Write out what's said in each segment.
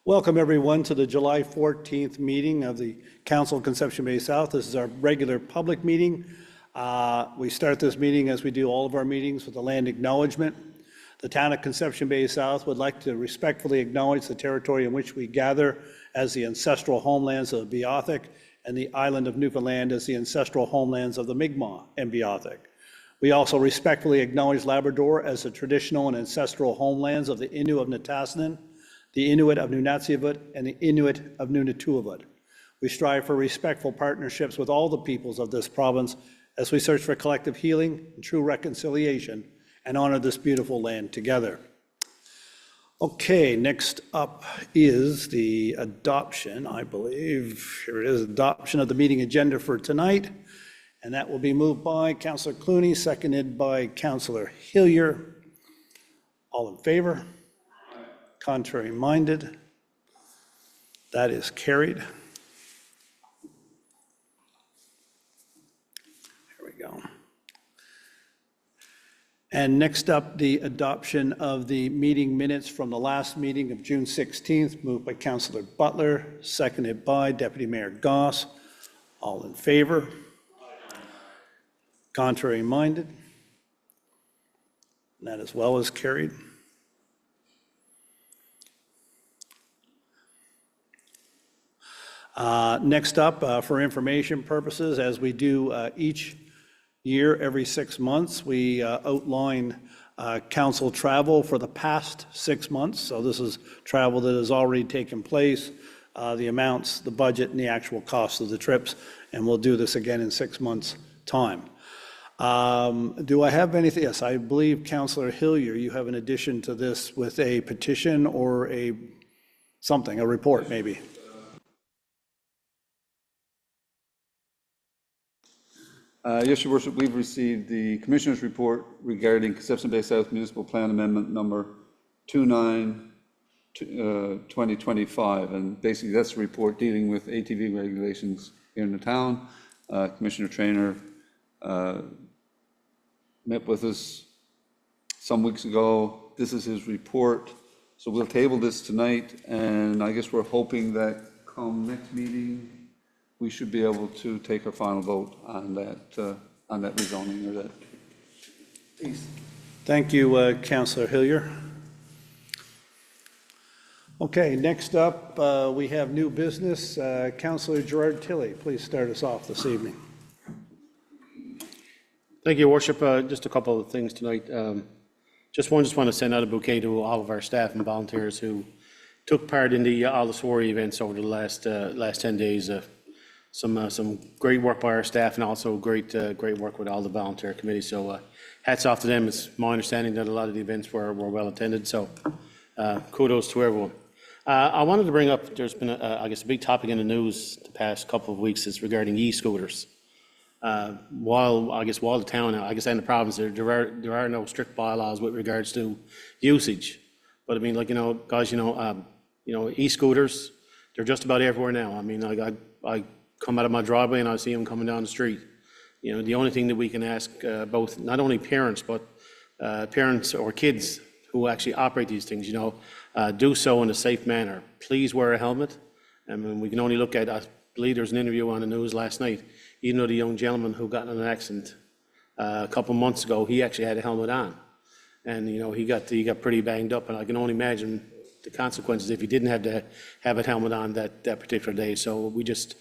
Welcome everyone to the July 14th meeting of the Council of Conception Bay South. This is our regular public meeting. We start this meeting as we do all of our meetings with a land acknowledgement. The town of Conception Bay South would like to respectfully acknowledge the territory in which we gather as the ancestral homelands of the Beothuk and the island of Newfoundland as the ancestral homelands of the Mi'kmaq and Beothuk. We also respectfully acknowledge Labrador as the traditional and ancestral homelands of the Innu of Nitassinan, the Inuit of Nunatsiavut, and the Inuit of Nunatuavut. We strive for respectful partnerships with all the peoples of this province as we search for collective healing and true reconciliation and honor this beautiful land together. Okay, next up is the adoption, I believe. Here it is, adoption of the meeting agenda for tonight. And that will be moved by Councillor Clooney, seconded by Councillor Hillier. All in favor? Contrary minded? That is carried. Here we go. And next up, the adoption of the meeting minutes from the last meeting of June 16th, moved by Councillor Butler, seconded by Deputy Mayor Goss. All in favor? Contrary minded? That as well is carried. Next up, for information purposes, as we do each year, every 6 months, we outline council travel for the past 6 months. So this is travel that has already taken place, the amounts, the budget, and the actual cost of the trips. And we'll do this again in 6 months' time. Do I have anything? Yes, I believe Councillor Hillier, you have an addition to this with a petition or a report maybe. Yes, Your Worship, we've received the Commissioner's report regarding Conception Bay South Municipal Plan Amendment number 29/2025, and basically that's a report dealing with ATV regulations here in the town. Commissioner Traynor met with us some weeks ago. This is his report, so we'll table this tonight, and I guess we're hoping that come next meeting we should be able to take our final vote on that rezoning or that piece. Thank you, Councillor Hillier. Okay, next up, we have new business. Councillor Gerard Tilley, please start us off this evening. Thank you, Your Worship. Just a couple of things tonight. Just want to send out a bouquet to all of our staff and volunteers who took part in all the soiree events over the last 10 days. Some great work by our staff and also great work with all the volunteer committees. So hats off to them. It's my understanding that a lot of the events were well attended. So kudos to everyone. I wanted to bring up, there's been, I guess, a big topic in the news the past couple of weeks is regarding e-scooters. While the town, and the province, there are no strict bylaws with regards to usage. But I mean, like, guys, e-scooters, they're just about everywhere now. I mean, I come out of my driveway and I see them coming down the street. The only thing that we can ask both, not only parents, but parents or kids who actually operate these things, do so in a safe manner. Please wear a helmet. I mean, we can only look at, I believe there was an interview on the news last night, even though the young gentleman who got in an accident a couple months ago, he actually had a helmet on. And, he got pretty banged up, and I can only imagine the consequences if he didn't have a helmet on that particular day. So we just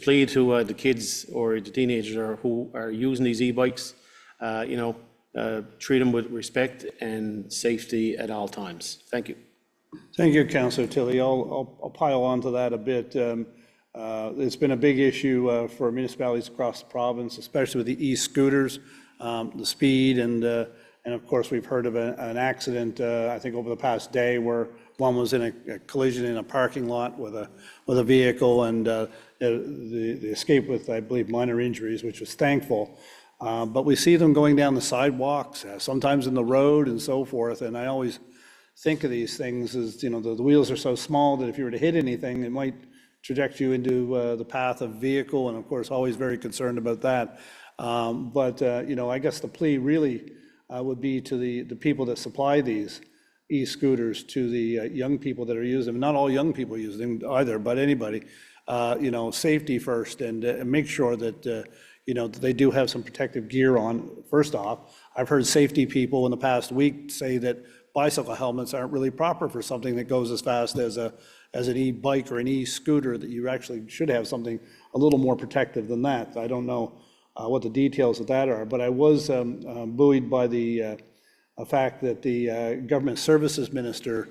plead to the kids or the teenagers who are using these e-bikes, treat them with respect and safety at all times. Thank you. Thank you, Councillor Tilley. I'll pile on to that a bit. It's been a big issue for municipalities across the province, especially with the e-scooters, the speed, and of course we've heard of an accident, I think over the past day, where one was in a collision in a parking lot with a vehicle, and the escape with, I believe, minor injuries, which was thankful. But we see them going down the sidewalks, sometimes in the road and so forth, and I always think of these things as, the wheels are so small that if you were to hit anything, it might traject you into the path of vehicle, and of course always very concerned about that. But I guess the plea really would be to the people that supply these e-scooters to the young people that are using them. Not all young people use them either, but anybody. Safety first, and make sure that, that they do have some protective gear on, first off. I've heard safety people in the past week say that bicycle helmets aren't really proper for something that goes as fast as an e-bike or an e-scooter, that you actually should have something a little more protective than that. I don't know what the details of that are, but I was buoyed by the fact that the government services minister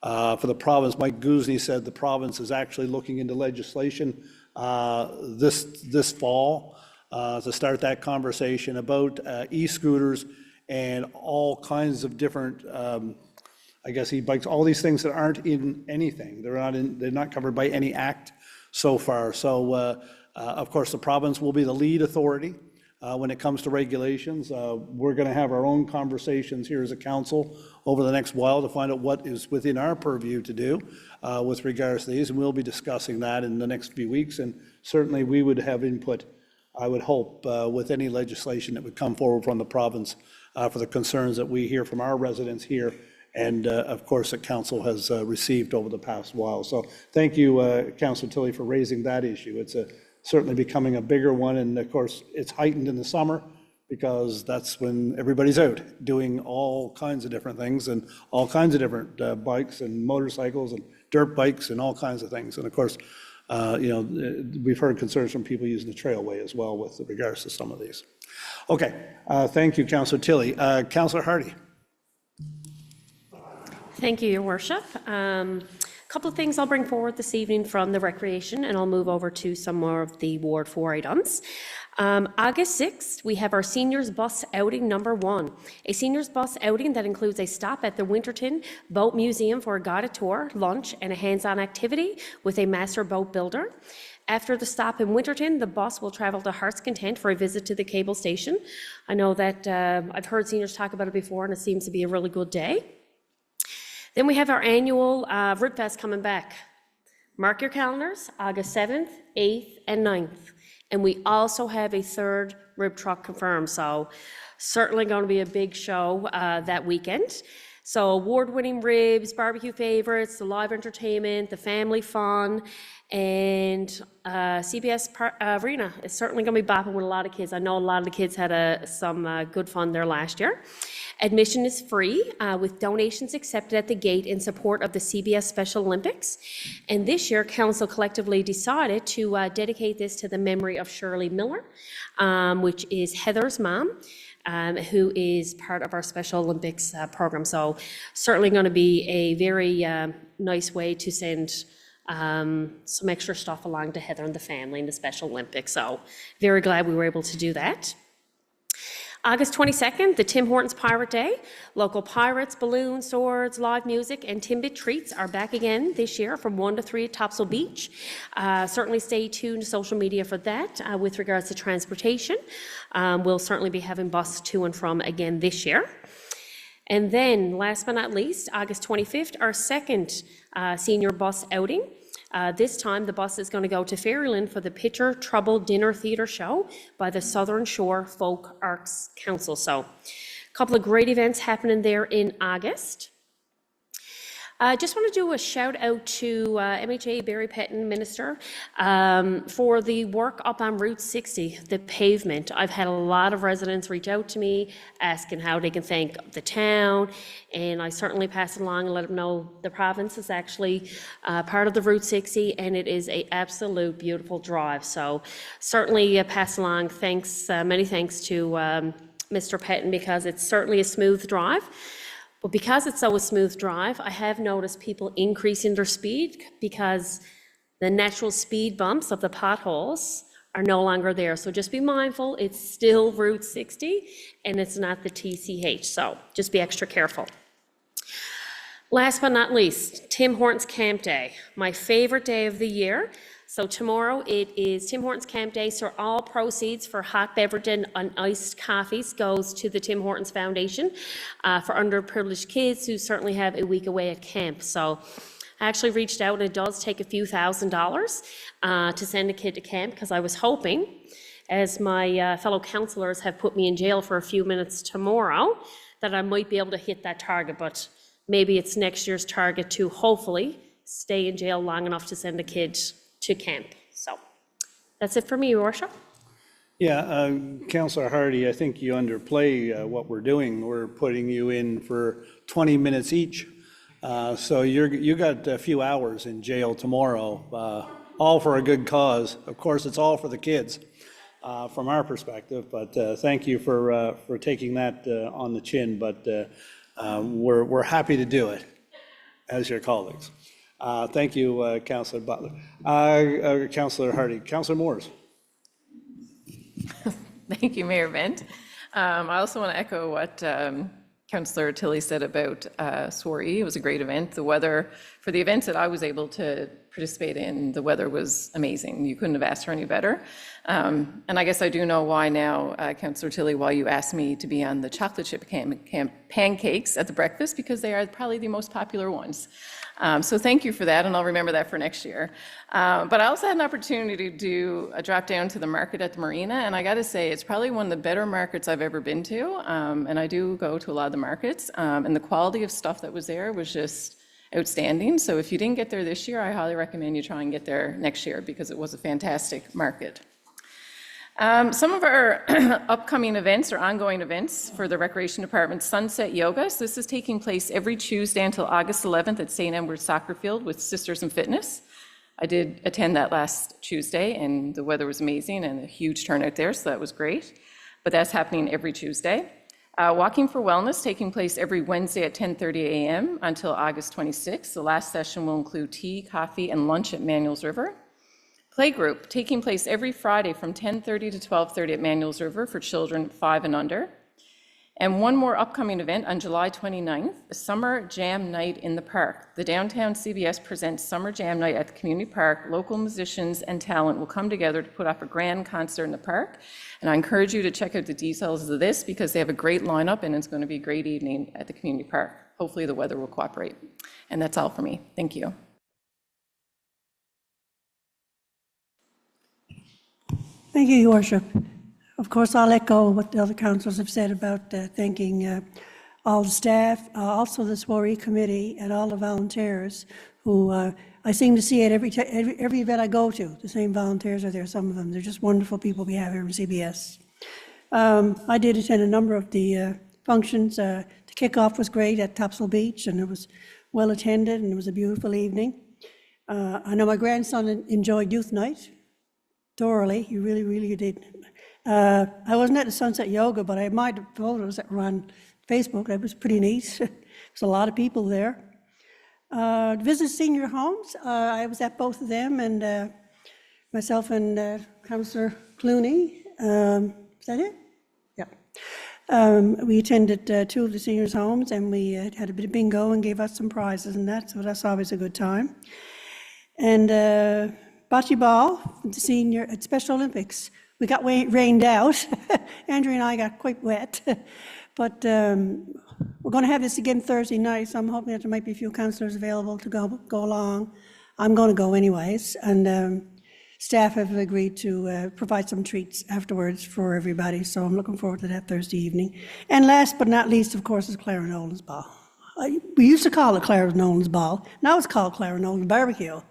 for the province, Mike Guzny, said the province is actually looking into legislation this fall to start that conversation about e-scooters and all kinds of different, e-bikes, all these things that aren't in anything. They're not covered by any act so far. So, of course, the province will be the lead authority when it comes to regulations. We're going to have our own conversations here as a council over the next while to find out what is within our purview to do with regards to these, and we'll be discussing that in the next few weeks. And certainly we would have input, I would hope, with any legislation that would come forward from the province for the concerns that we hear from our residents here, and of course that council has received over the past while. So thank you, Councillor Tilley, for raising that issue. It's certainly becoming a bigger one, and of course it's heightened in the summer because that's when everybody's out doing all kinds of different things, and all kinds of different bikes and motorcycles and dirt bikes and all kinds of things. And of course, we've heard concerns from people using the trailway as well with regards to some of these. Okay, thank you, Councillor Tilley. Councillor Hardy. Thank you, Your Worship. Couple of things I'll bring forward this evening from the Recreation, and I'll move over to some more of the Ward 4 items. August 6th, we have our Seniors Bus Outing number 1, a Seniors Bus Outing that includes a stop at the Winterton Boat Museum for a guided tour, lunch, and a hands-on activity with a master boat builder. After the stop in Winterton, the bus will travel to Heart's Content for a visit to the cable station. I know that I've heard seniors talk about it before, and it seems to be a really good day. Then we have our annual Rib Fest coming back. Mark your calendars, August 7th, 8th, and 9th. And we also have a third rib truck confirmed, so certainly going to be a big show that weekend. So award-winning ribs, barbecue favorites, the live entertainment, the family fun, and CBS Arena is certainly going to be bopping with a lot of kids. I know a lot of the kids had some good fun there last year. Admission is free with donations accepted at the gate in support of the CBS Special Olympics. And this year, Council collectively decided to dedicate this to the memory of Shirley Miller, which is Heather's mom, who is part of our Special Olympics program. So certainly going to be a very nice way to send some extra stuff along to Heather and the family in the Special Olympics. So very glad we were able to do that. August 22nd, the Tim Hortons Pirate Day. Local pirates, balloons, swords, live music, and Timbit treats are back again this year from 1 to 3 at Topsail Beach. Certainly stay tuned to social media for that. With regards to transportation, we'll certainly be having buses to and from again this year. And then, last but not least, August 25th, our second senior bus outing. This time, the bus is going to go to Fairyland for the Pitcher Trouble Dinner Theatre Show by the Southern Shore Folk Arts Council. So, a couple of great events happening there in August. I just want to do a shout out to MHA Barry Petton, Minister, for the work up on Route 60, the pavement. I've had a lot of residents reach out to me asking how they can thank the town, and I certainly pass it along and let them know the province is actually part of the Route 60, and it is an absolute beautiful drive. So certainly pass along thanks, many thanks to Mr. Petton, because it's certainly a smooth drive. But because it's so a smooth drive, I have noticed people increasing their speed because the natural speed bumps of the potholes are no longer there. So just be mindful, it's still Route 60 and it's not the TCH. So just be extra careful. Last but not least, Tim Hortons Camp Day, my favorite day of the year. So tomorrow it is Tim Hortons Camp Day, so all proceeds for hot beverage and iced coffees goes to the Tim Hortons Foundation for underprivileged kids who certainly have a week away at camp. So I actually reached out, and it does take a few $1,000s to send a kid to camp, because I was hoping, as my fellow councillors have put me in jail for a few minutes tomorrow, that I might be able to hit that target, but maybe it's next year's target to hopefully stay in jail long enough to send a kid to camp. So that's it for me, Your Worship. Yeah, Councillor Hardy, I think you underplay what we're doing. We're putting you in for 20 minutes each. So you got a few hours in jail tomorrow, all for a good cause. Of course, it's all for the kids from our perspective, but thank you for taking that on the chin, but we're happy to do it as your colleagues. Thank you, Councillor Butler. Councillor Hardy. Councillor Moores. Thank you, Mayor Bent. I also want to echo what Councillor Tilley said about Soiree. It was a great event. The weather, for the events that I was able to participate in, the weather was amazing. You couldn't have asked for any better. And I guess I do know why now, Councillor Tilley, why you asked me to be on the chocolate chip pancakes at the breakfast, because they are probably the most popular ones. So thank you for that, and I'll remember that for next year. But I also had an opportunity to do a drop down to the market at the marina, and I got to say, it's probably one of the better markets I've ever been to. And I do go to a lot of the markets, and the quality of stuff that was there was just outstanding. So if you didn't get there this year, I highly recommend you try and get there next year, because it was a fantastic market. Some of our upcoming events or ongoing events for the Recreation Department, Sunset Yoga. So this is taking place every Tuesday until August 11th at St. Edward's Soccer Field with Sisters in Fitness. I did attend that last Tuesday, and the weather was amazing and a huge turnout there, so that was great. But that's happening every Tuesday. Walking for Wellness taking place every Wednesday at 10:30 a.m. until August 26th. The last session will include tea, coffee, and lunch at Manuel's River. Playgroup taking place every Friday from 10:30 to 12:30 at Manuel's River for children 5 and under. And one more upcoming event on July 29th, a Summer Jam Night in the Park. The Downtown CBS presents Summer Jam Night at the community park. Local musicians and talent will come together to put up a grand concert in the park. And I encourage you to check out the details of this, because they have a great lineup and it's going to be a great evening at the community park. Hopefully the weather will cooperate. And that's all for me. Thank you. Thank you, Your Worship. Of course, I'll echo what the other councillors have said about thanking all the staff, also the Soiree Committee, and all the volunteers who I seem to see at every event I go to. The same volunteers are there, some of them. They're just wonderful people we have here in CBS. I did attend a number of the functions. The kickoff was great at Topsail Beach, and it was well attended, and it was a beautiful evening. I know my grandson enjoyed youth night thoroughly. He really, really did. I wasn't at the Sunset Yoga, but I admired the photos that were on Facebook. That was pretty neat. There's a lot of people there. Visit senior homes. I was at both of them, and myself and Councillor Clooney. Is that it? Yeah. We attended 2 of the seniors' homes, and we had a bit of bingo and gave out some prizes and that, so that's always a good time. And bocce ball, the senior at Special Olympics. We got rained out. Andrea and I got quite wet. But we're going to have this again Thursday night, so I'm hoping that there might be a few councillors available to go along. I'm going to go anyways, and staff have agreed to provide some treats afterwards for everybody, so I'm looking forward to that Thursday evening. And last but not least, of course, is Clara Nolan's Ball. We used to call it Clara Nolan's Ball. Now it's called Clara Nolan's Barbecue.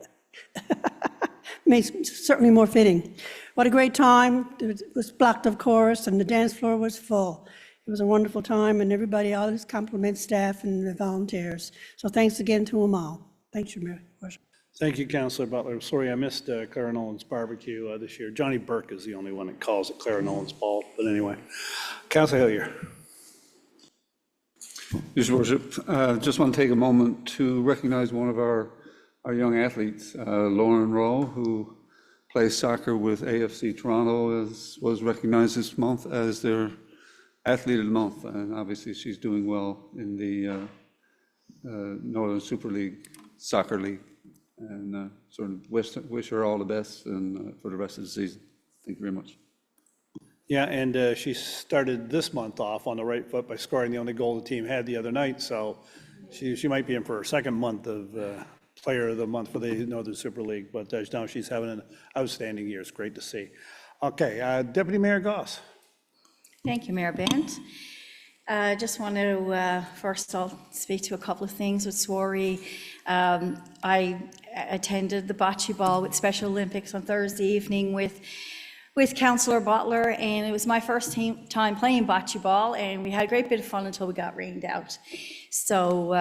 Makes certainly more fitting. What a great time. It was blocked, of course, and the dance floor was full. It was a wonderful time, and everybody always compliments staff and the volunteers. So thanks again to them all. Thanks, Your Worship. Thank you, Councillor Butler. Sorry, I missed Clara Nolan's Barbecue this year. Johnny Burke is the only one that calls it Clara Nolan's Ball, but anyway. Councillor Hillier. Your Worship, just want to take a moment to recognize one of our young athletes, Lauren Rowe, who plays soccer with AFC Toronto, was recognized this month as their Athlete of the Month, and obviously she's doing well in the Northern Super League Soccer League, and sort of wish her all the best and for the rest of the season. Thank you very much. Yeah, and she started this month off on the right foot by scoring the only goal the team had the other night, so she might be in for her second month of Player of the Month for the Northern Super League, but now she's having an outstanding year. It's great to see. Okay, Deputy Mayor Goss. Thank you, Mayor Bent. Just want to, first I'll speak to a couple of things with Swaree. I attended the bocce ball with Special Olympics on Thursday evening with Councillor Butler, and it was my first time playing bocce ball, and we had a great bit of fun until we got rained out. So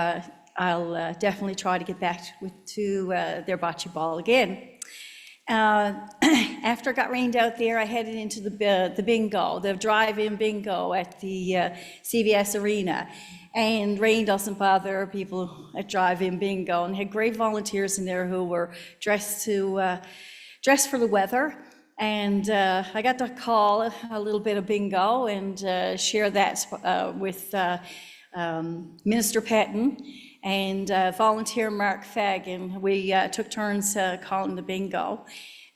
I'll definitely try to get back to their bocce ball again. After it got rained out there, I headed into the bingo, the drive-in bingo at the CVS Arena. And rain doesn't bother people at drive-in bingo, and had great volunteers in there who were dressed for the weather. And I got to call a little bit of bingo and share that with Minister Patton and volunteer Mark Fagan. We took turns calling the bingo.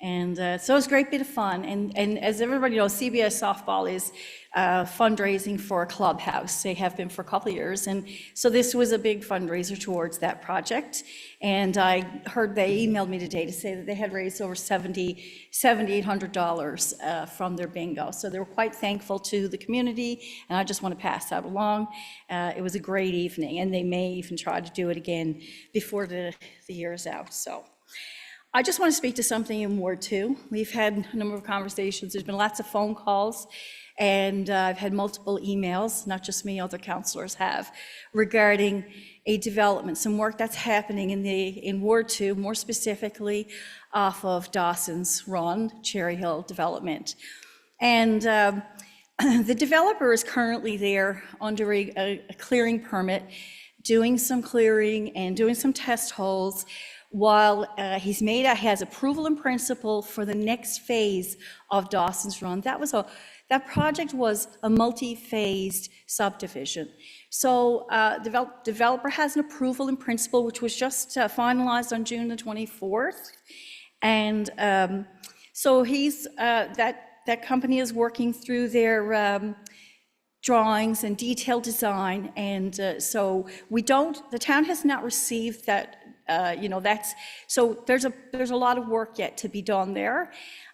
And so it was a great bit of fun. And as everybody knows, CBS softball is fundraising for a clubhouse. They have been for a couple of years. And so this was a big fundraiser towards that project. And I heard they emailed me today to say that they had raised over $7,800 from their bingo. So they were quite thankful to the community, and I just want to pass that along. It was a great evening, and they may even try to do it again before the year is out. So I just want to speak to something in Ward 2. We've had a number of conversations. There's been lots of phone calls, and I've had multiple emails, not just me, other councillors have, regarding a development, some work that's happening in Ward 2, more specifically off of Dawson's Run, Cherry Hill development. And the developer is currently there under a clearing permit, doing some clearing and doing some test holes, while has approval in principle for the next phase of Dawson's Run. That project was a multi-phased subdivision. So developer has an approval in principle, which was just finalized on June the 24th. And so that company is working through their drawings and detailed design. And so the town has not received that. So there's a lot of work yet to be done there.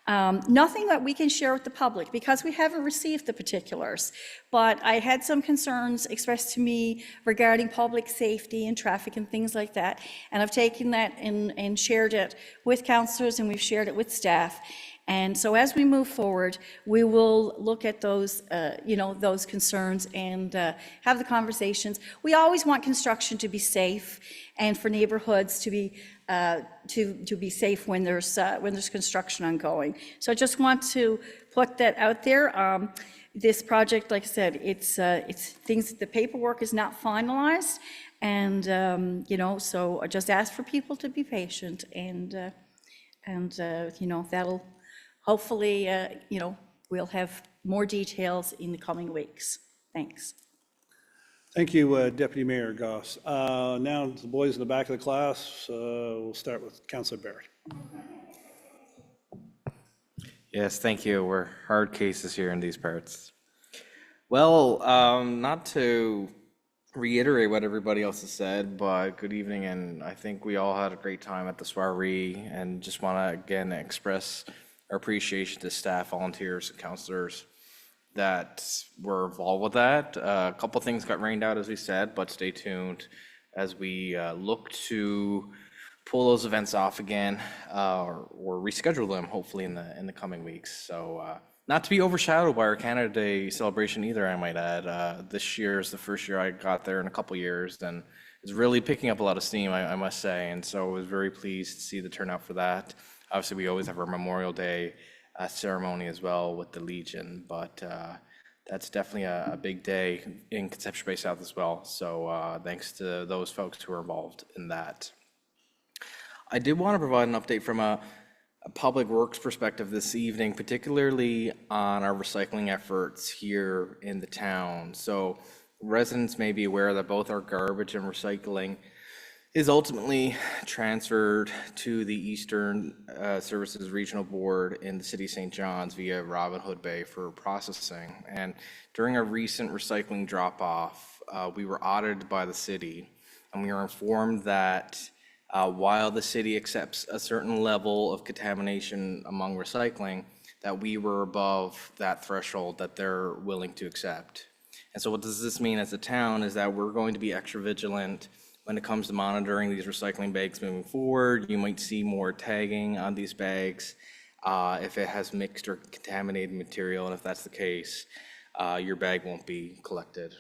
Nothing that we can share with the public because we haven't received the particulars. But I had some concerns expressed to me regarding public safety and traffic and things like that. And I've taken that and shared it with councillors, and we've shared it with staff. And so as we move forward, we will look at those, those concerns and have the conversations. We always want construction to be safe and for neighborhoods to be safe when there's construction ongoing. So I just want to put that out there. This project, like I said, it's things, the paperwork is not finalized, and so I just ask for people to be patient, and that'll hopefully, we'll have more details in the coming weeks. Thanks. Thank you, Deputy Mayor Goss. Now, the boys in the back of the class, we'll start with Councillor Barrett. Yes, thank you. We're hard cases here in these parts. Well, not to reiterate what everybody else has said, but good evening, and I think we all had a great time at the soiree, and just want to again express our appreciation to staff, volunteers, and councillors that were involved with that. A couple things got rained out, as we said, but stay tuned as we look to pull those events off again, or reschedule them hopefully in the coming weeks. So not to be overshadowed by our Canada Day celebration either, I might add. This year is the first year I got there in a couple years, and it's really picking up a lot of steam, I must say. And so I was very pleased to see the turnout for that. Obviously, we always have our Memorial Day ceremony as well with the Legion, but that's definitely a big day in Conception Bay South as well. So thanks to those folks who are involved in that. I did want to provide an update from a public works perspective this evening, particularly on our recycling efforts here in the town. So residents may be aware that both our garbage and recycling is ultimately transferred to the Eastern Services Regional Board in the City of St. John's via Robin Hood Bay for processing. And during a recent recycling drop-off, we were audited by the city, and we were informed that while the city accepts a certain level of contamination among recycling, that we were above that threshold that they're willing to accept. And so what does this mean as a town is that we're going to be extra vigilant when it comes to monitoring these recycling bags moving forward. You might see more tagging on these bags if it has mixed or contaminated material, and if that's the case, your bag won't be collected.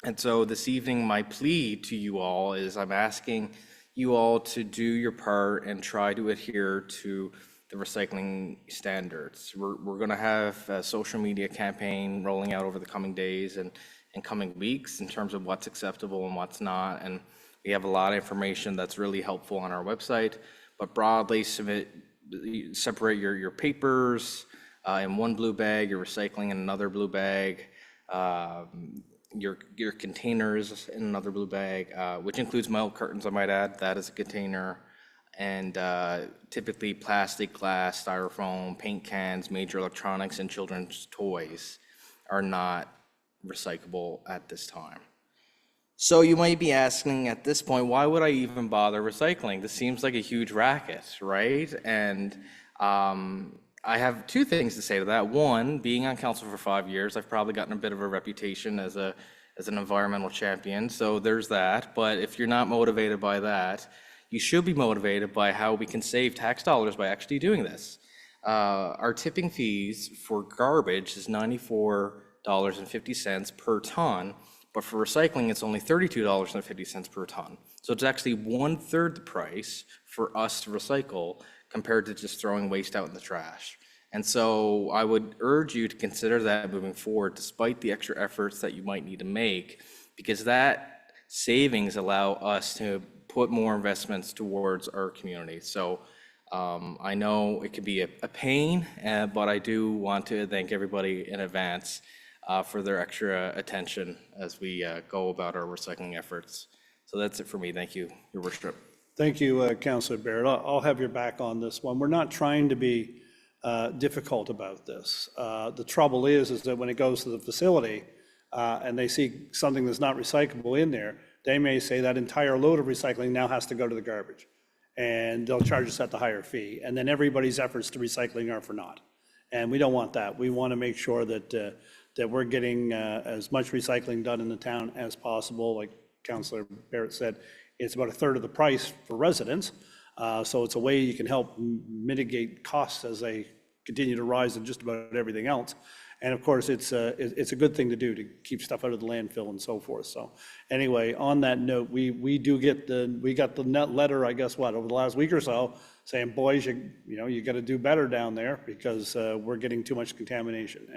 And so this evening, my plea to you all is I'm asking you all to do your part and try to adhere to the recycling standards. We're going to have a social media campaign rolling out over the coming days and coming weeks in terms of what's acceptable and what's not. And we have a lot of information that's really helpful on our website, but broadly separate your papers in one blue bag, your recycling in another blue bag, your containers in another blue bag, which includes milk cartons, I might add, that is a container, and typically plastic, glass, styrofoam, paint cans, major electronics, and children's toys are not recyclable at this time. So you might be asking at this point, why would I even bother recycling? This seems like a huge racket, right? And I have two things to say to that. One, being on council for 5 years, I've probably gotten a bit of a reputation as an environmental champion, so there's that. But if you're not motivated by that, you should be motivated by how we can save tax dollars by actually doing this. Our tipping fees for garbage is $94.50 per ton, but for recycling, it's only $32.50 per ton. So it's actually 1/3 the price for us to recycle compared to just throwing waste out in the trash. And so I would urge you to consider that moving forward, despite the extra efforts that you might need to make, because that savings allow us to put more investments towards our community. So I know it can be a pain, but I do want to thank everybody in advance for their extra attention as we go about our recycling efforts. So that's it for me. Thank you, Your Worship. Thank you, Councillor Barrett. I'll have your back on this one. We're not trying to be difficult about this. The trouble is that when it goes to the facility and they see something that's not recyclable in there, they may say that entire load of recycling now has to go to the garbage. And they'll charge us at the higher fee. And then everybody's efforts to recycling are for naught. And we don't want that. We want to make sure that that we're getting as much recycling done in the town as possible. Like Councillor Barrett said, it's about 1/3 of the price for residents. So it's a way you can help mitigate costs as they continue to rise in just about everything else. And of course, it's a good thing to do to keep stuff out of the landfill and so forth. So anyway, on that note, we got the net letter, I guess, over the last week or so, saying, boys, you got to do better down there because we're getting too much contamination,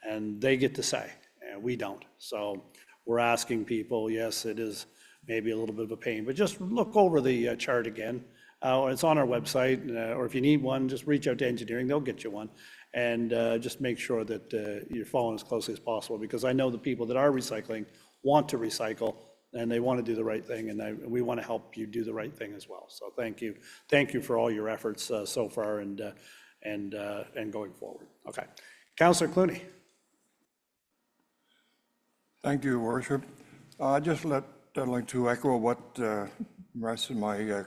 and they get to say, and we don't. So we're asking people, yes, it is maybe a little bit of a pain, but just look over the chart again. It's on our website, or if you need one, just reach out to engineering, they'll get you one. And just make sure that you're following as closely as possible, because I know the people that are recycling want to recycle and they want to do the right thing, and we want to help you do the right thing as well. So thank you for all your efforts so far and going forward. Okay, Councillor Clooney. Thank you, Worship. I'd like to echo what the rest of my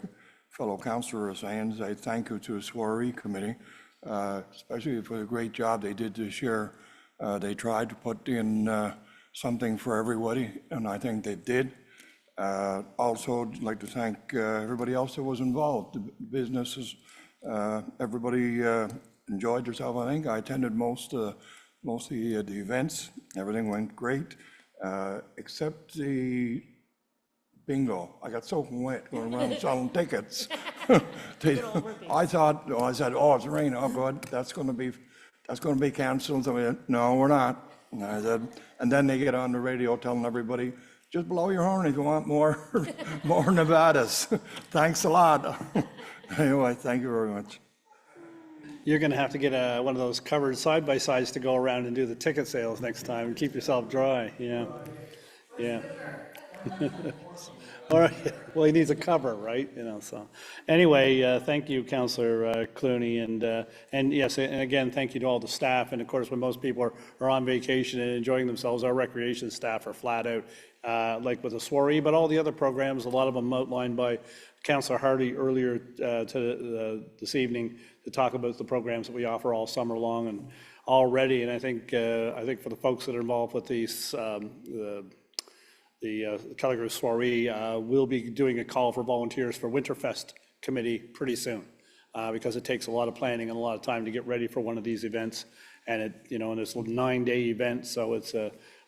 fellow councillors are saying. Say thank you to the Soiree Committee, especially for the great job they did this year. They tried to put in something for everybody, and I think they did. Also, I'd like to thank everybody else that was involved, the businesses. Everybody enjoyed themselves, I think. I attended most of the events. Everything went great, except the bingo. I got soaking wet going around selling tickets. I said, oh, it's raining. Oh, God, that's going to be canceled. So went, no, we're not. And I said, and then they get on the radio telling everybody, just blow your horn if you want more Nevadas. Thanks a lot. Anyway, thank you very much. You're going to have to get one of those covered side-by-sides to go around and do the ticket sales next time and keep yourself dry. Yeah. All right. Well, he needs a cover, right? So anyway, thank you, Councillor Clooney, and yes, and again, thank you to all the staff. And of course, when most people are on vacation and enjoying themselves, our recreation staff are flat out, like with the soiree, but all the other programs, a lot of them outlined by Councillor Hardy earlier this evening to talk about the programs that we offer all summer long. And already, and I think for the folks that are involved with these, the Calgary Soiree, we'll be doing a call for volunteers for Winterfest committee pretty soon, because it takes a lot of planning and a lot of time to get ready for one of these events. And and it's a 9-day event, so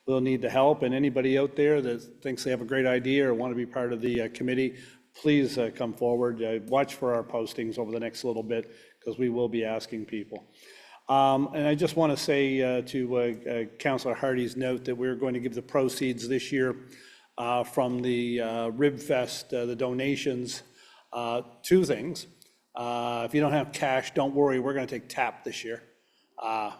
we'll need the help. And anybody out there that thinks they have a great idea or want to be part of the committee, please come forward. Watch for our postings over the next little bit, because we will be asking people. And I just want to say to Councillor Hardy's note that we're going to give the proceeds this year from the Rib Fest, the donations, two things. If you don't have cash, don't worry, we're going to take TAP this year.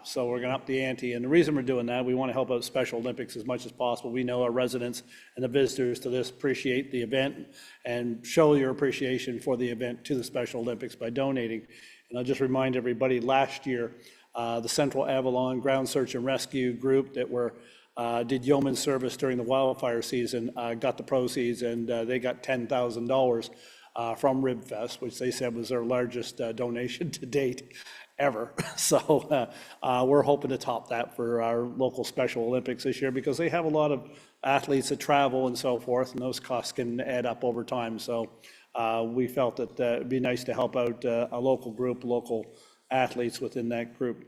So we're going to up the ante. And the reason we're doing that, we want to help out Special Olympics as much as possible. We know our residents and the visitors to this appreciate the event, and show your appreciation for the event to the Special Olympics by donating. And I'll just remind everybody, last year, the Central Avalon Ground Search and Rescue Group that did yeoman service during the wildfire season got the proceeds, and they got $10,000 from RibFest, which they said was their largest donation to date ever. So we're hoping to top that for our local Special Olympics this year, because they have a lot of athletes that travel and so forth, and those costs can add up over time. So we felt that it'd be nice to help out a local group, local athletes within that group.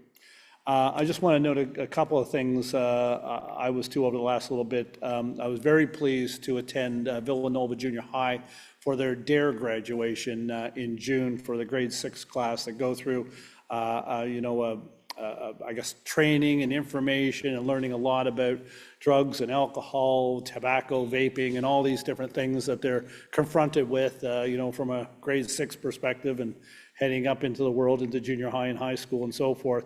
I just want to note a couple of things I was to over the last little bit. I was very pleased to attend Villanova Junior High for their DARE graduation in June for the grade 6 class that go through, I guess, training and information and learning a lot about drugs and alcohol, tobacco, vaping, and all these different things that they're confronted with, from a grade 6 perspective and heading up into the world, into junior high and high school and so forth.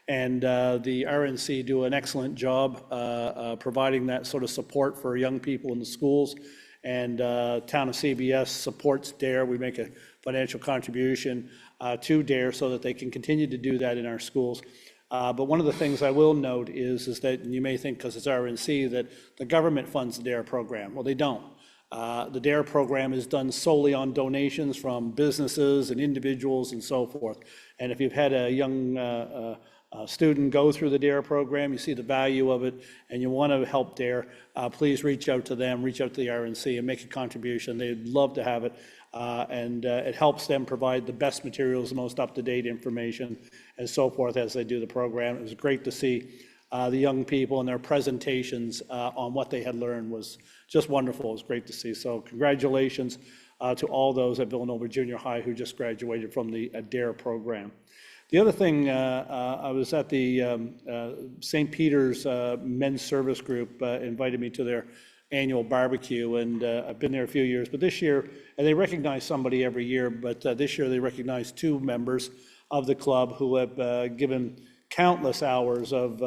And the RNC do an excellent job providing that sort of support for young people in the schools. And Town of CBS supports DARE. We make a financial contribution to DARE so that they can continue to do that in our schools. But one of the things I will note is that, and you may think because it's RNC, that the government funds the DARE program. Well, they don't. The DARE program is done solely on donations from businesses and individuals and so forth. And if you've had a young student go through the DARE program, you see the value of it, and you want to help DARE, please reach out to them, reach out to the RNC and make a contribution. They'd love to have it. And it helps them provide the best materials, the most up-to-date information and so forth as they do the program. It was great to see the young people and their presentations on what they had learned was just wonderful. It was great to see. So congratulations to all those at Villanova Junior High who just graduated from the DARE program. The other thing, I was at the St. Peter's Men's Service Group invited me to their annual barbecue, and I've been there a few years, but this year, and they recognize somebody every year, but this year they recognized 2 members of the club who have given countless hours of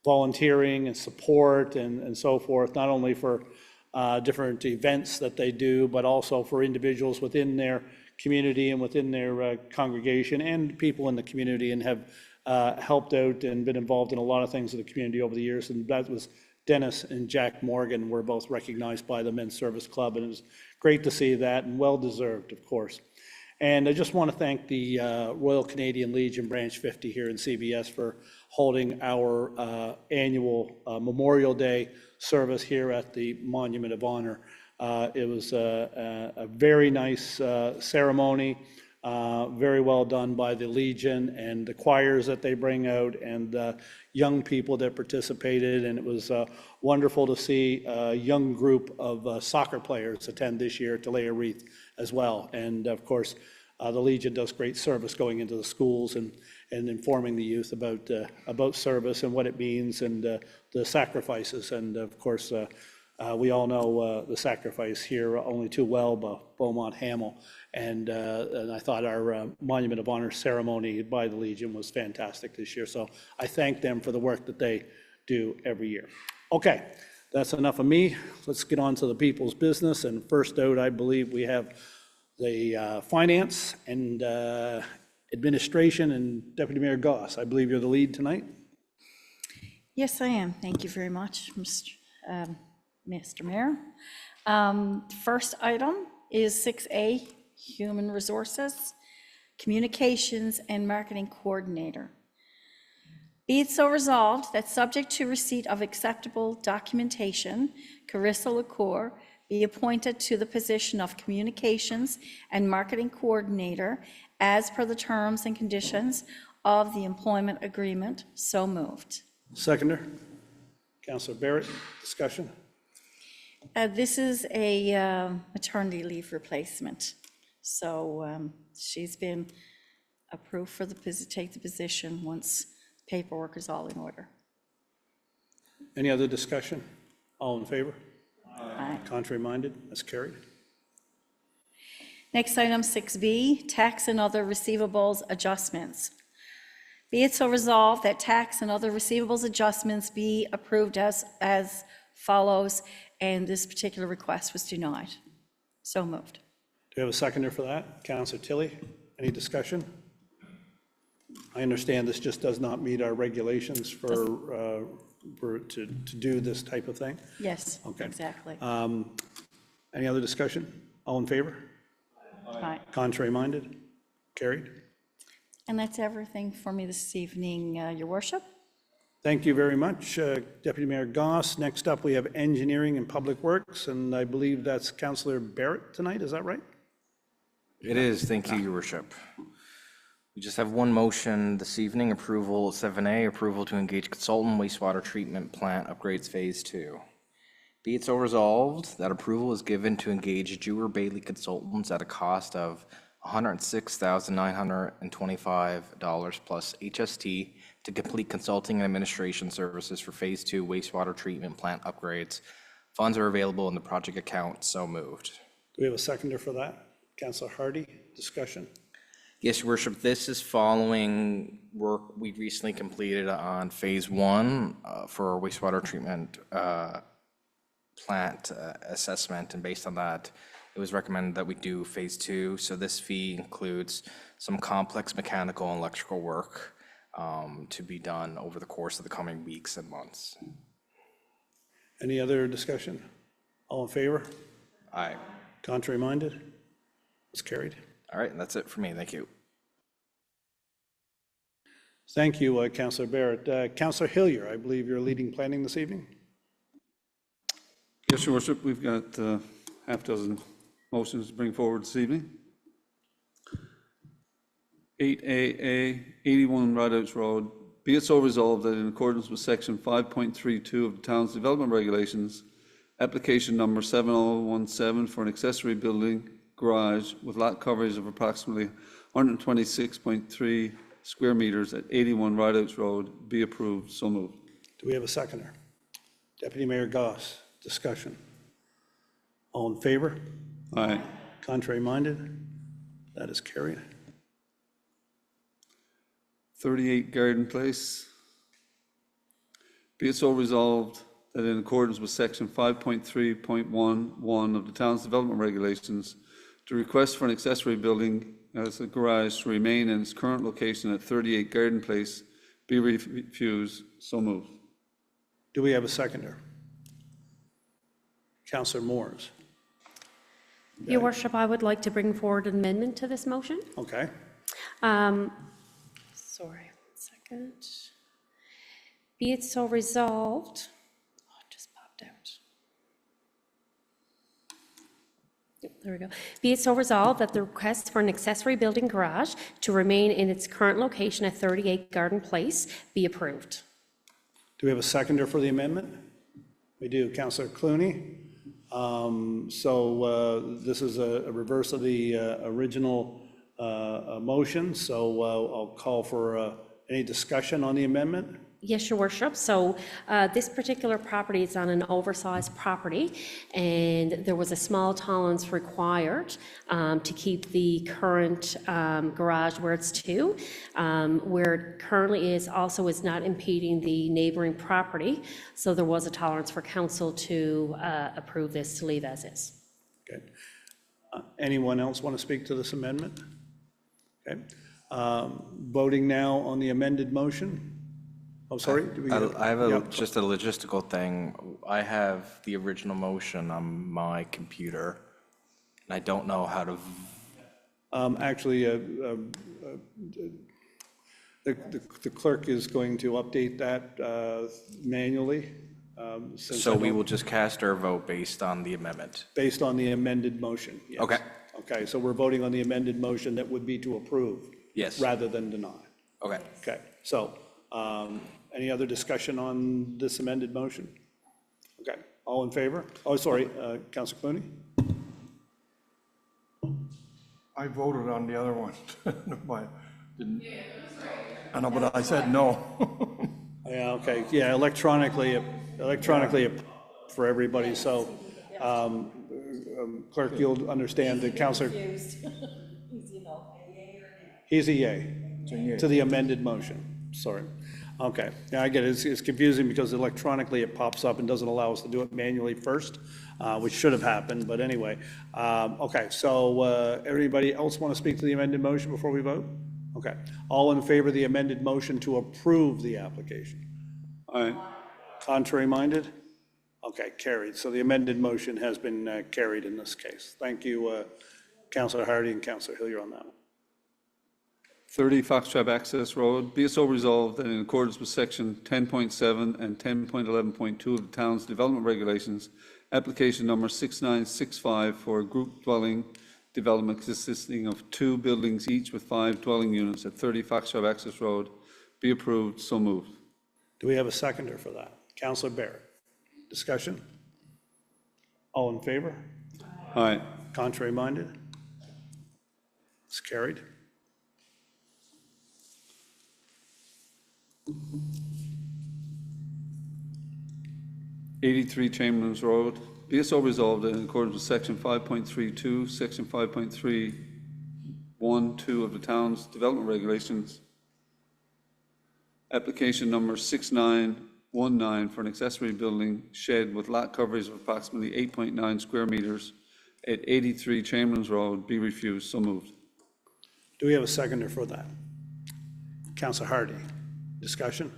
volunteering and support and so forth, not only for different events that they do, but also for individuals within their community and within their congregation and people in the community, and have helped out and been involved in a lot of things in the community over the years. And that was Dennis and Jack Morgan were both recognized by the Men's Service Club, and it was great to see that, and well-deserved, of course. And I just want to thank the Royal Canadian Legion Branch 50 here in CBS for holding our annual Memorial Day service here at the Monument of Honor. It was a very nice ceremony, very well done by the Legion and the choirs that they bring out and the young people that participated. And it was wonderful to see a young group of soccer players attend this year to lay a wreath as well. And of course, the Legion does great service going into the schools and informing the youth about service and what it means and the sacrifices. And of course, we all know the sacrifice here only too well by Beaumont Hamel. And I thought our Monument of Honor ceremony by the Legion was fantastic this year. So I thank them for the work that they do every year. Okay, that's enough of me. Let's get on to the people's business. And first out, I believe we have the Finance and Administration and Deputy Mayor Goss. I believe you're the lead tonight. Yes, I am. Thank you very much, Mr. Mayor. First item is 6A, Human Resources, Communications and Marketing Coordinator. Be it so resolved that subject to receipt of acceptable documentation, Carissa LaCour be appointed to the position of Communications and Marketing Coordinator as per the terms and conditions of the employment agreement. So moved. Seconder, Councillor Barrett, discussion? This is a maternity leave replacement. So she's been approved for take the position once paperwork is all in order. Any other discussion? All in favor? Aye. Contrary minded? That's carried. Next item, 6B, tax and other receivables adjustments. Be it so resolved that tax and other receivables adjustments be approved as follows, and this particular request was denied. So moved. Do we have a seconder for that? Councillor Tilley, any discussion? I understand this just does not meet our regulations to do this type of thing. Yes, Okay. exactly. Any other discussion? All in favor? Aye. Contrary minded? Carried. And that's everything for me this evening, Your Worship. Thank you very much, Deputy Mayor Goss. Next up, we have Engineering and Public Works, and I believe that's Councillor Barrett tonight, is that right? It is, thank you, Your Worship. We just have one motion this evening, approval 7A, approval to engage consultant wastewater treatment plant upgrades Phase 2. Be it so resolved that approval is given to engage Dewar Bailey Consultants at a cost of $106,925 plus HST to complete consulting and administration services for Phase 2 wastewater treatment plant upgrades. Funds are available in the project account. So moved. Do we have a seconder for that? Councillor Hardy, discussion? Yes, Your Worship, this is following work we recently completed on Phase 1 for our wastewater treatment plant assessment, and based on that, it was recommended that we do Phase 2. So this fee includes some complex mechanical and electrical work to be done over the course of the coming weeks and months. Any other discussion? All in favor? Aye. Contrary minded? It's carried. All right, and that's it for me. Thank you. Thank you, Councillor Barrett. Councillor Hillier, I believe you're leading planning this evening? Yes, Your Worship, we've got half dozen motions to bring forward this evening. 8AA, 81 Rideouts Road. Be it so resolved that in accordance with Section 5.32 of the Town's Development Regulations, application number 7017 for an accessory building garage with lot coverage of approximately 126.3 square meters at 81 Rideouts Road be approved. So moved. Do we have a seconder? Deputy Mayor Goss, discussion. All in favor? Aye. Contrary minded? That is carried. 38 Garden Place. Be it so resolved that in accordance with Section 5.3.11 of the Town's Development Regulations, to request for an accessory building as a garage to remain in its current location at 38 Garden Place be refused. So moved. Do we have a seconder? Councillor Moores. Your Worship, I would like to bring forward an amendment to this motion. Okay. Sorry, 1 second. Be it so resolved. Oh, it just popped out. Yep, there we go. Be it so resolved that the request for an accessory building garage to remain in its current location at 38 Garden Place be approved. Do we have a seconder for the amendment? We do. Councillor Clooney. This is a reverse of the original motion, so I'll call for any discussion on the amendment. Yes, Your Worship. So this particular property is on an oversized property, and there was a small tolerance required to keep the current garage where it's to. Where it currently is also is not impeding the neighboring property, so there was a tolerance for council to approve this to leave as is. Okay. Anyone else want to speak to this amendment? Okay. Voting now on the amended motion. Oh, sorry. I have just a logistical thing. I have the original motion on my computer, and I don't know how to. Actually, The clerk is going to update that manually. Since So I we don't- will just cast our vote based on the amendment. Based on the amended motion, yes. Okay. Okay, so we're voting on the amended motion that would be to approve. Yes. Rather than deny. Okay. Okay, so, any other discussion on this amended motion? Okay, all in favor? Oh, sorry, Councilor Clooney? I voted on the other one. But didn't- I know, but I said no. Yeah, okay, yeah, electronically for everybody, so, clerk, you'll understand that Councilor. He's a yay to the amended motion, sorry. Okay, yeah, I get it, it's confusing because electronically it pops up and doesn't allow us to do it manually first, which should have happened, but anyway. Okay, so, everybody else want to speak to the amended motion before we vote? Okay, all in favor of the amended motion to approve the application? All right, contrary minded? Okay, carried, so the amended motion has been carried in this case. Thank you, Councilor Hardy and Councilor Hillier on that one. 30 Foxtrot Access Road, be it so resolved that in accordance with section 10.7 and 10.11.2 of the town's development regulations, application number 6965 for a group dwelling development consisting of 2 buildings each with 5 dwelling units at 30 Foxtrot Access Road be approved, so moved. Do we have a seconder for that? Councilor Barrett. Discussion? All in favor? Aye. Contrary minded? It's carried. '83 Chamberlain's Road, be it so resolved that in accordance with section 5.32, section 5.3.1.2 of the town's development regulations, application number 6919 for an accessory building shed with lot coverage of approximately 8.9 square meters at 83 Chamberlain's Road be refused, so moved. Do we have a seconder for that? Councilor Hardy. Discussion?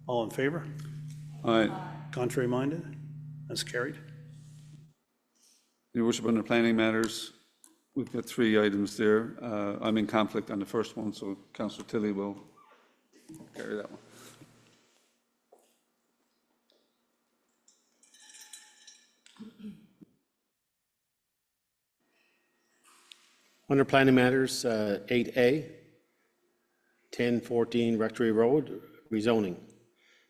All in favor? Aye. Contrary minded? That's carried. Your worship, under planning matters, we've got 3 items there. I'm in conflict on the first one, so Councillor Tilley will carry that one. Under planning matters, 8A, 1014 Rectory Road, rezoning.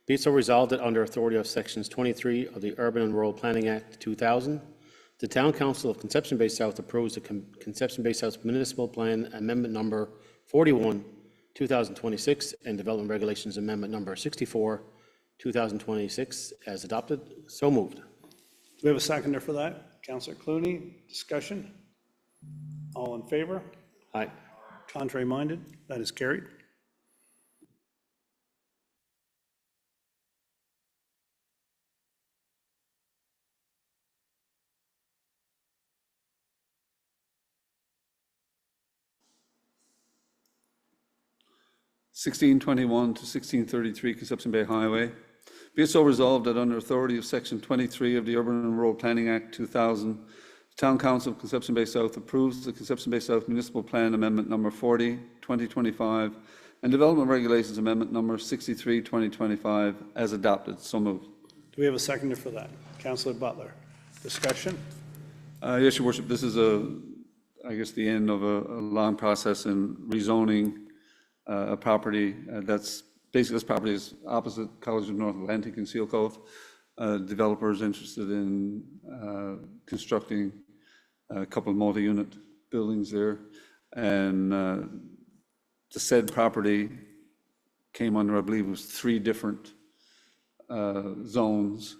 Be it so resolved that under authority of sections 23 of the Urban and Rural Planning Act 2000, the Town Council of Conception Bay South approves the Conception Bay South Municipal Plan Amendment Number 41, 2026, and Development Regulations Amendment Number 64, 2026, as adopted. So moved. Do we have a seconder for that? Councilor Clooney. Discussion? All in favor? Aye. Contrary minded? That is carried. (1621 to 1633 Conception Bay Highway). Be it so resolved that under authority of section 23 of the Urban and Rural Planning Act 2000, the Town Council of Conception Bay South approves the Conception Bay South Municipal Plan Amendment Number 40, 2025, and Development Regulations Amendment Number 63, 2025, as adopted. So moved. Do we have a seconder for that? Councilor Butler. Discussion? Yes, Your Worship, this is I guess, the end of a long process in rezoning a property that's, basically this property is opposite College of North Atlantic in Seal Cove. Developers interested in constructing a couple of multi-unit buildings there. And the said property came under, I believe it was 3 different zones.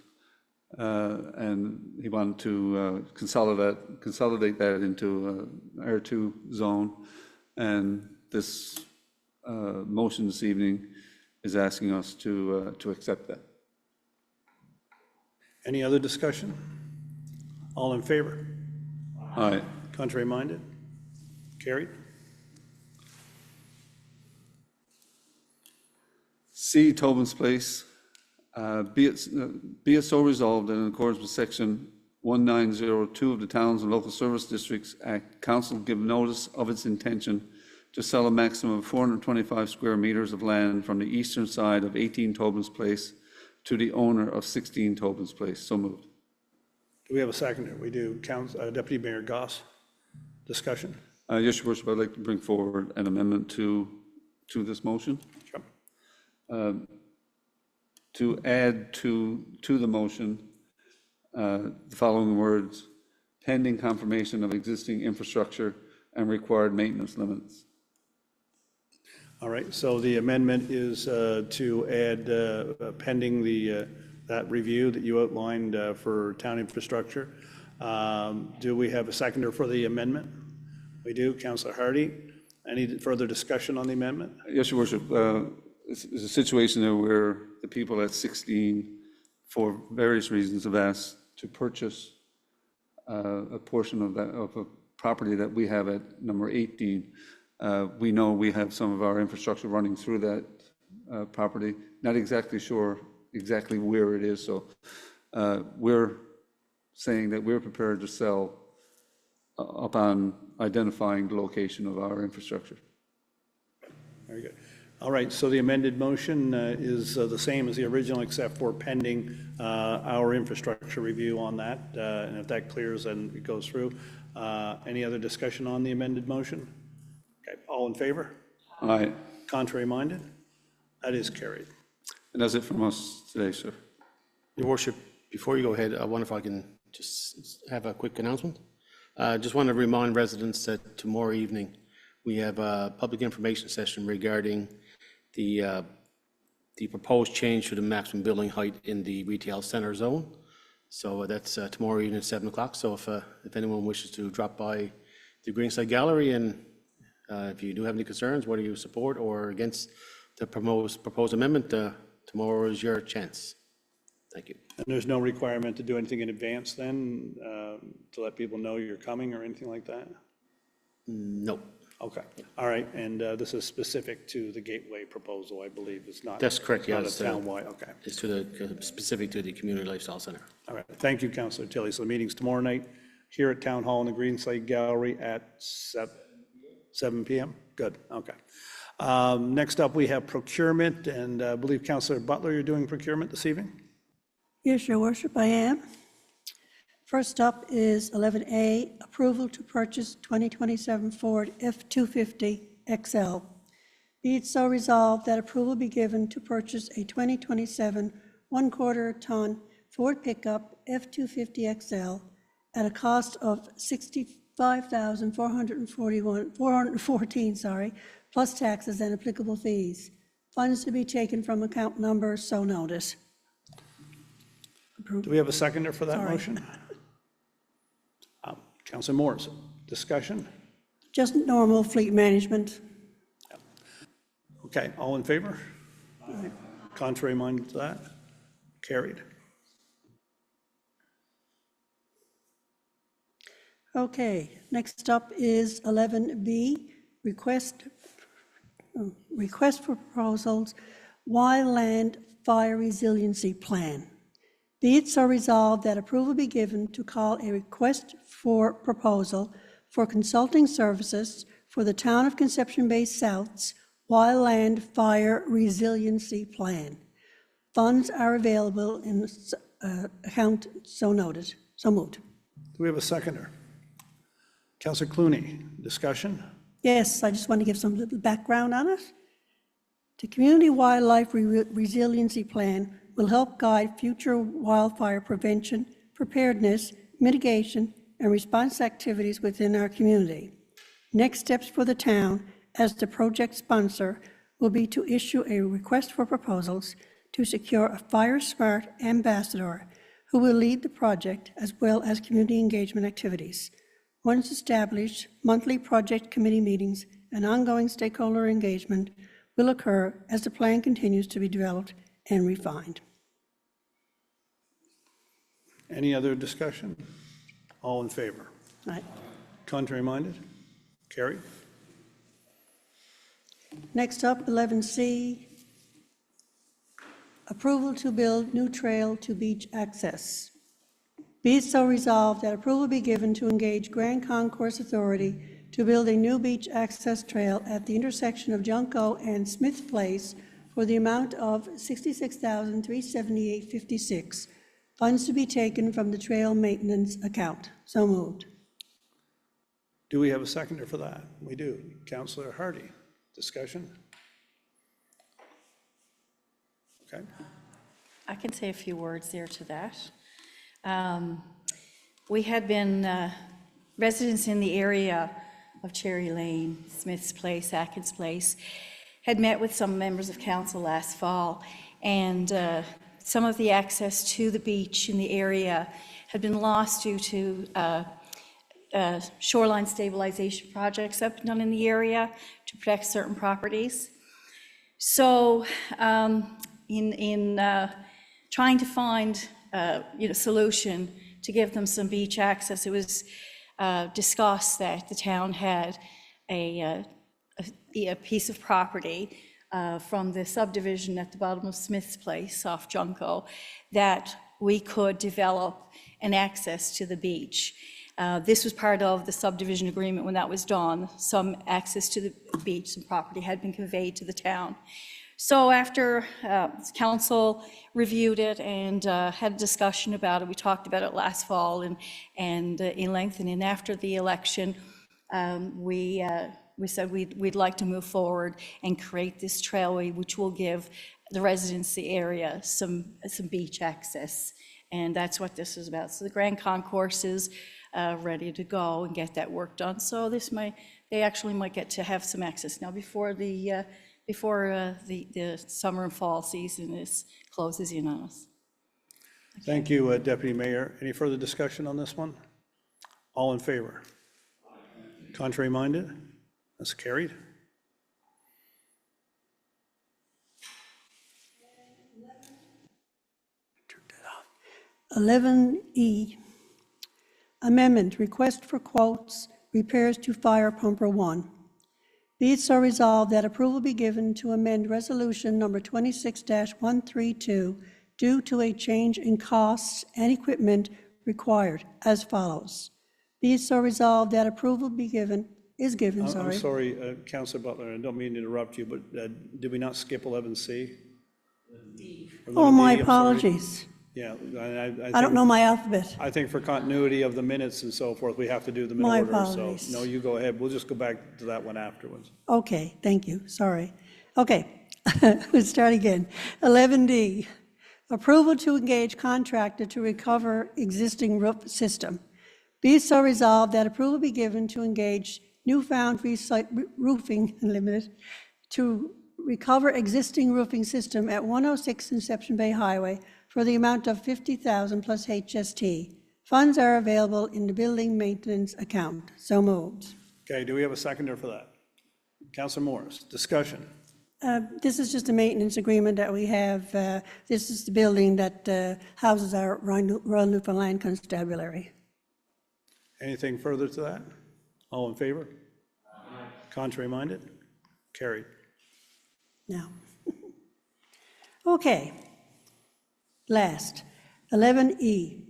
And he wanted to consolidate that into an R2 zone. And this motion this evening is asking us to accept that. Any other discussion? All in favor? Aye. Contrary minded? Carried. C, Tobin's Place, be it so resolved that in accordance with section 1902 of the Towns and Local Service Districts Act, council give notice of its intention to sell a maximum of 425 square meters of land from the eastern side of 18 Tobin's Place to the owner of 16 Tobin's Place. So moved. Do we have a seconder? We do. Deputy Mayor Goss, discussion? Yes, Your Worship, I'd like to bring forward an amendment to this motion. Sure. To add to the motion, the following words: pending confirmation of existing infrastructure and required maintenance limits. All right, so the amendment is to add pending that review that you outlined for town infrastructure. Do we have a seconder for the amendment? We do. Councillor Hardy. Any further discussion on the amendment? Yes, Your Worship. It's a situation there where the people at 16, for various reasons, have asked to purchase a portion of a property that we have at number 18. We know we have some of our infrastructure running through that property. Not exactly sure exactly where it is, so we're saying that we're prepared to sell upon identifying the location of our infrastructure. Very good. All right, so the amended motion is the same as the original, except for pending our infrastructure review on that. And if that clears, then it goes through. Any other discussion on the amended motion? Okay, all in favor? Aye. Contrary minded? That is carried. And that's it from us today, sir. Your Worship, before you go ahead, I wonder if I can just have a quick announcement. Just want to remind residents that tomorrow evening, we have a public information session regarding the proposed change to the maximum building height in the retail center zone. So that's tomorrow evening at 7 o'clock. So if anyone wishes to drop by the Greenside Gallery, and if you do have any concerns, whether you support or against the proposed amendment, tomorrow is your chance. Thank you. And there's no requirement to do anything in advance then, to let people know you're coming or anything like that? No. Okay, all right, and this is specific to the Gateway proposal, I believe. It's not. That's correct, Not a yes. townwide, okay. It's to the, specific to the Community Lifestyle Center. All right, thank you, Councillor Tilley. So the meeting's tomorrow night here at Town Hall in the Greenside Gallery at 7 p.m.? Good, okay. Next up, we have procurement, and I believe Councillor Butler, you're doing procurement this evening? Yes, Your Worship, I am. First up is 11A, approval to purchase 2027 Ford F-250 XL. Be it so resolved that approval be given to purchase a 2027 1/4-ton Ford pickup F-250 XL at a cost of $65,414, plus taxes and applicable fees. Funds to be taken from account number so noted. Do we have a seconder for that Sorry. motion? Councillor Morris, discussion? Just normal fleet management. Okay, all in favor? Contrary minded to that? Carried. Okay, next up is 11B, request for proposals, wildland fire resiliency plan. Be it so resolved that approval be given to call a request for proposal for consulting services for the Town of Conception Bay South's wildland fire resiliency plan. Funds are available in account so noted. So moved. Do we have a seconder? Councillor Clooney, discussion? Yes, I just want to give some little background on it. The Community Wildlife Resiliency Plan will help guide future wildfire prevention, preparedness, mitigation, and response activities within our community. Next steps for the town, as the project sponsor, will be to issue a request for proposals to secure a fire smart ambassador who will lead the project as well as community engagement activities. Once established, monthly project committee meetings and ongoing stakeholder engagement will occur as the plan continues to be developed and refined. Any other discussion? All in favor? Right. Contrary minded? Carried. Next up, 11C, approval to build new trail to beach access. Be it so resolved that approval be given to engage Grand Concourse Authority to build a new beach access trail at the intersection of Junco and Smith Place for the amount of $66,378.56. Funds to be taken from the trail maintenance account. So moved. Do we have a seconder for that? We do. Councillor Hardy. Discussion? Okay. I can say a few words there to that. We had been, residents in the area of Cherry Lane, Smith's Place, Atkins Place, had met with some members of council last fall, and some of the access to the beach in the area had been lost due to shoreline stabilization projects that have been done in the area to protect certain properties. So in trying to find solution to give them some beach access, it was discussed that the town had a piece of property from the subdivision at the bottom of Smith's Place off Junco that we could develop an access to the beach. This was part of the subdivision agreement when that was done. Some access to the beach, some property had been conveyed to the town. So after council reviewed it and had a discussion about it, we talked about it last fall and in length, and after the election, we said we'd like to move forward and create this trailway, which will give the residents the area some beach access, and that's what this is about. So the Grand Concourse is ready to go and get that work done. So they actually might get to have some access now before the summer and fall season closes in on us. Thank you, Deputy Mayor. Any further discussion on this one? All in favor? Contrary minded? That's carried. Turn that off. 11E, amendment, request for quotes, repairs to fire pumper 1. Be it so resolved that approval be given to amend resolution number 26-132 due to a change in costs and equipment required as follows. Be it so resolved that approval is given. I'm sorry, Councillor Butler, I don't mean to interrupt you, but did we not skip 11C? Oh, my 11D, I'm sorry. apologies. Yeah. I don't know my alphabet. I think for continuity of the minutes and so forth, we have to do them in My order. apologies. So, no, you go ahead. We'll just go back to that one afterwards. Okay, thank you, sorry. Okay, let's start again. 11D, approval to engage contractor to recover existing roof system. Be it so resolved that approval be given to engage Newfound Roofing Limited to recover existing roofing system at 106 Inception Bay Highway for the amount of $50,000 plus HST. Funds are available in the building maintenance account. So moved. Okay, do we have a seconder for that? Councillor Morris, discussion. This is just a maintenance agreement that we have. This is the building that houses our Royal Newfoundland Constabulary. Anything further to that? All in favor? Contrary minded? Carried. Now, okay. Last, 11E,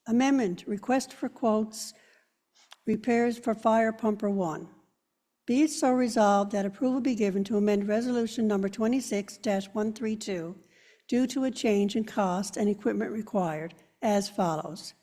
amendment, request for quotes, repairs for fire pumper 1. Be it so resolved that approval be given to amend resolution number 26-132 due to a change in cost and equipment required as follows.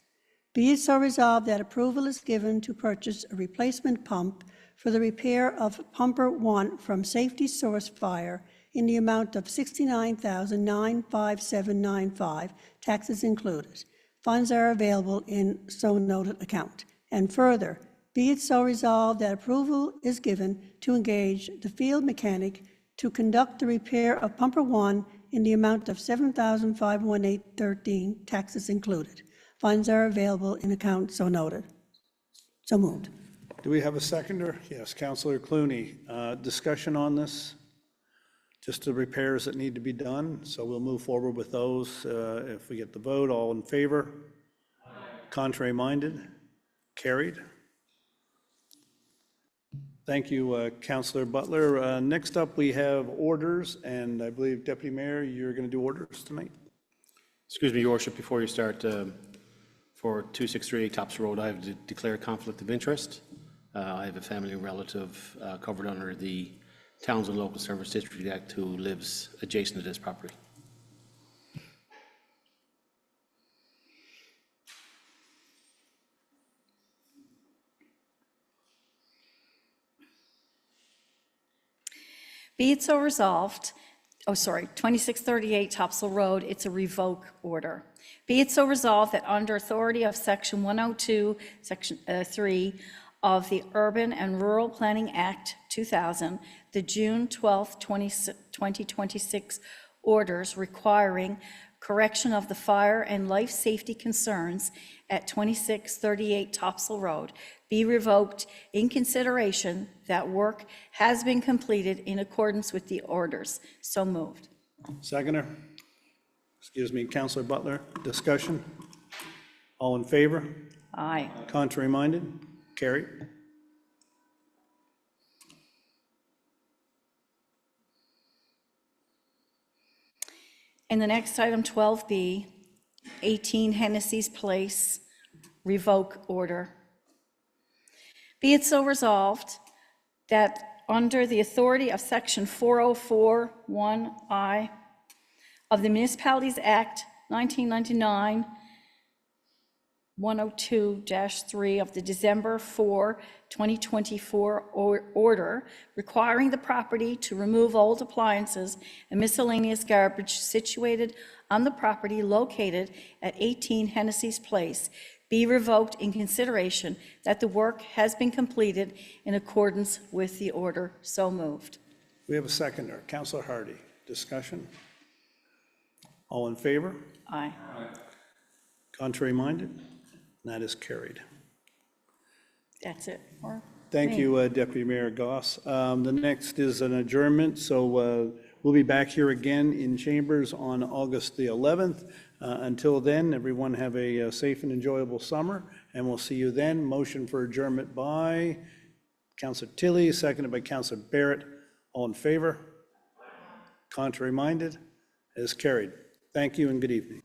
Be it so resolved that approval is given to purchase a replacement pump for the repair of pumper 1 from Safety Source Fire in the amount of $69,957.95, taxes included. Funds are available in so noted account. And further, be it so resolved that approval is given to engage the field mechanic to conduct the repair of pumper 1 in the amount of $7,518.13, taxes included. Funds are available in account so noted. So moved. Do we have a seconder? Yes, Councillor Clooney. Discussion on this? Just the repairs that need to be done, so we'll move forward with those if we get the vote. All in favor? Contrary minded? Carried. Thank you, Councillor Butler. Next up, we have orders, and I believe, Deputy Mayor, you're going to do orders tonight? Excuse me, Your Worship, before you start, for 2638 Tops Road, I have declared conflict of interest. I have a family relative covered under the Towns and Local Service District Act who lives adjacent to this property. Be it so resolved, 2638 Topsail Road, it's a revoke order. Be it so resolved that under authority of Section 102, Section 3 of the Urban and Rural Planning Act 2000, the June 12, 2026 orders requiring correction of the fire and life safety concerns at 2638 Topsail Road be revoked in consideration that work has been completed in accordance with the orders. So moved. Seconder? Excuse me, Counselor Butler, discussion? All in favor? Aye. Contrary minded? Carried. And the next item, 12B, 18 Hennessy's Place, revoke order. Be it so resolved that under the authority of Section 404(1)(I) of the Municipalities Act 1999, 102-3 of the December 4, 2024 order requiring the property to remove old appliances and miscellaneous garbage situated on the property located at 18 Hennessy's Place be revoked in consideration that the work has been completed in accordance with the order. So moved. We have a seconder, Counselor Hardy. Discussion? All in favor? Aye. Contrary minded? That is carried. That's it. Or Thank me. you, Deputy Mayor Goss. The next is an adjournment, so we'll be back here again in chambers on August the 11th. Until then, everyone have a safe and enjoyable summer, and we'll see you then. Motion for adjournment by Councilor Tilley, seconded by Councilor Barrett. All in favor? Contrary minded? It is carried. Thank you and good evening.